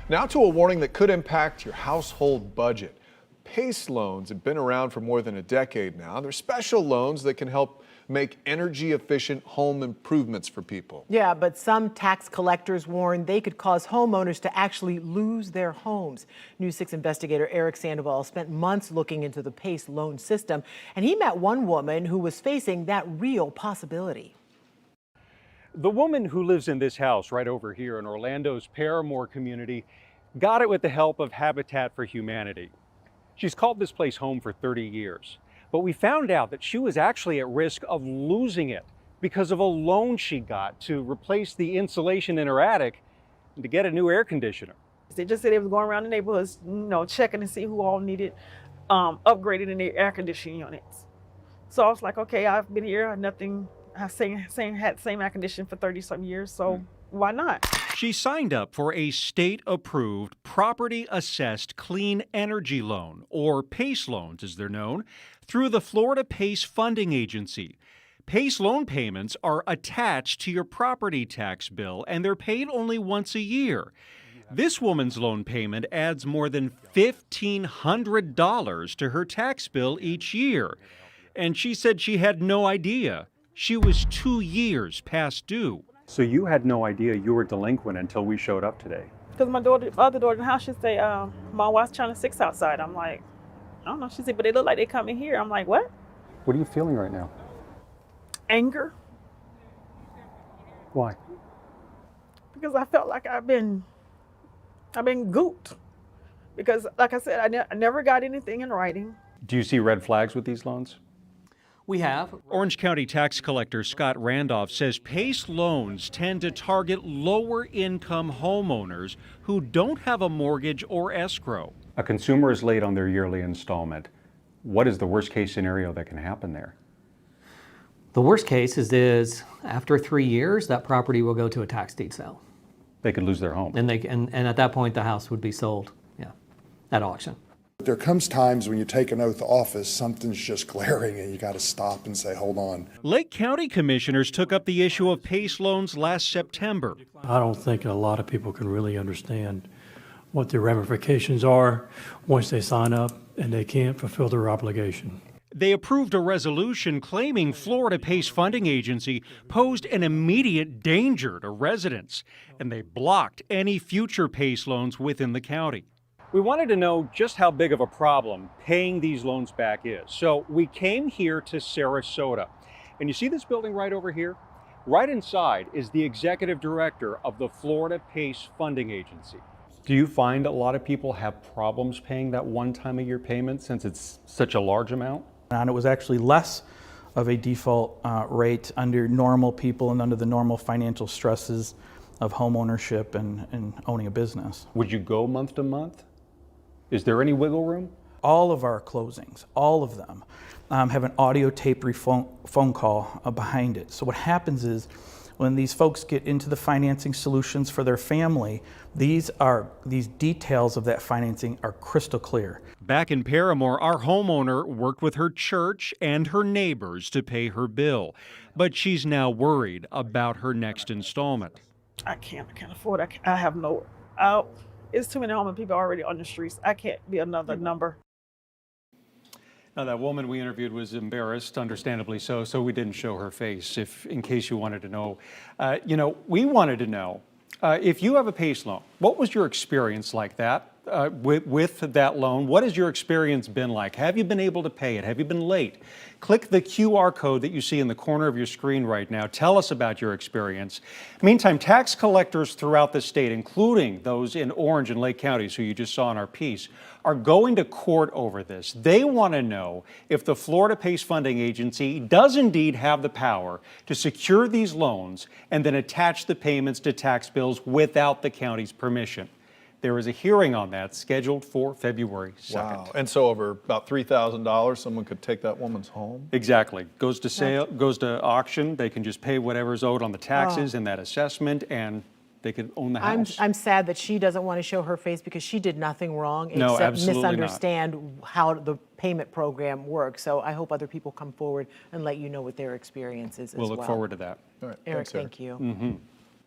Now to a warning that could impact your household budget. PACE loans have been around for more than a decade now. They're special loans that can help make energy-efficient home improvements for people. Yeah, but some tax collectors warn they could cause homeowners to actually lose their homes. News 6 investigator Eric Sandoval spent months looking into the PACE loan system, and he met one woman who was facing that real possibility. The woman who lives in this house right over here in Orlando's Paramore community got it with the help of Habitat for Humanity. She's called this place home for 30 years. But we found out that she was actually at risk of losing it because of a loan she got to replace the insulation in her attic and to get a new air conditioner. They just said they was going around the neighborhoods, checking to see who all needed upgraded in their air conditioning units. So I was like, okay, I've been here, I've had the same air conditioning for 30-some years, so why not? She signed up for a state-approved, property-assessed clean energy loan, or PACE loans as they're known, through the Florida PACE Funding Agency. PACE loan payments are attached to your property tax bill, and they're paid only once a year. This woman's loan payment adds more than $1,500 to her tax bill each year. And she said she had no idea. She was 2 years past due. So you had no idea you were delinquent until we showed up today? Because my other daughter in the house, she say, my wife's trying to 6 outside. I'm like, I don't know. She said, but they look like they come in here. I'm like, what? What are you feeling right now? Anger. Why? Because I felt like I've been gooped. Because like I said, I never got anything in writing. Do you see red flags with these loans? We have. Orange County tax collector Scott Randolph says PACE loans tend to target lower-income homeowners who don't have a mortgage or escrow. A consumer is late on their yearly installment. What is the worst-case scenario that can happen there? The worst case is after 3 years, that property will go to a tax deed sale. They could lose their home. And at that point, the house would be sold, at auction. There comes times when you take an oath of office, something's just glaring and you got to stop and say, hold on. Lake County commissioners took up the issue of PACE loans last September. I don't think a lot of people can really understand what the ramifications are once they sign up and they can't fulfill their obligation. They approved a resolution claiming Florida PACE Funding Agency posed an immediate danger to residents, and they blocked any future PACE loans within the county. We wanted to know just how big of a problem paying these loans back is. So we came here to Sarasota. And you see this building right over here? Right inside is the executive director of the Florida PACE Funding Agency. Do you find a lot of people have problems paying that one time a year payment since it's such a large amount? And it was actually less of a default rate under normal people and under the normal financial stresses of home ownership and owning a business. Would you go month to month? Is there any wiggle room? All of our closings, all of them, have an audio tape phone call behind it. So what happens is when these folks get into the financing solutions for their family, these details of that financing are crystal clear. Back in Paramore, our homeowner worked with her church and her neighbors to pay her bill. But she's now worried about her next installment. I can't afford it. I have no, it's too many homeless people already on the streets. I can't be another number. Now, that woman we interviewed was embarrassed, understandably so we didn't show her face, in case you wanted to know. We wanted to know, if you have a PACE loan, what was your experience like that with that loan? What has your experience been like? Have you been able to pay it? Have you been late? Click the QR code that you see in the corner of your screen right now. Tell us about your experience. Meantime, tax collectors throughout the state, including those in Orange and Lake counties who you just saw in our piece, are going to court over this. They want to know if the Florida PACE Funding Agency does indeed have the power to secure these loans and then attach the payments to tax bills without the county's permission. There is a hearing on that scheduled for February 2nd. Wow. And so over about $3,000, someone could take that woman's home? Exactly. Goes to sale, goes to auction. They can just pay whatever's owed on the taxes and that assessment, and they could own the house. I'm sad that she doesn't want to show her face because she did nothing wrong except misunderstand how the payment program works. So I hope other people come forward and let you know what their experience is as well. We'll look forward to that. All right. Eric, Thanks, thank you.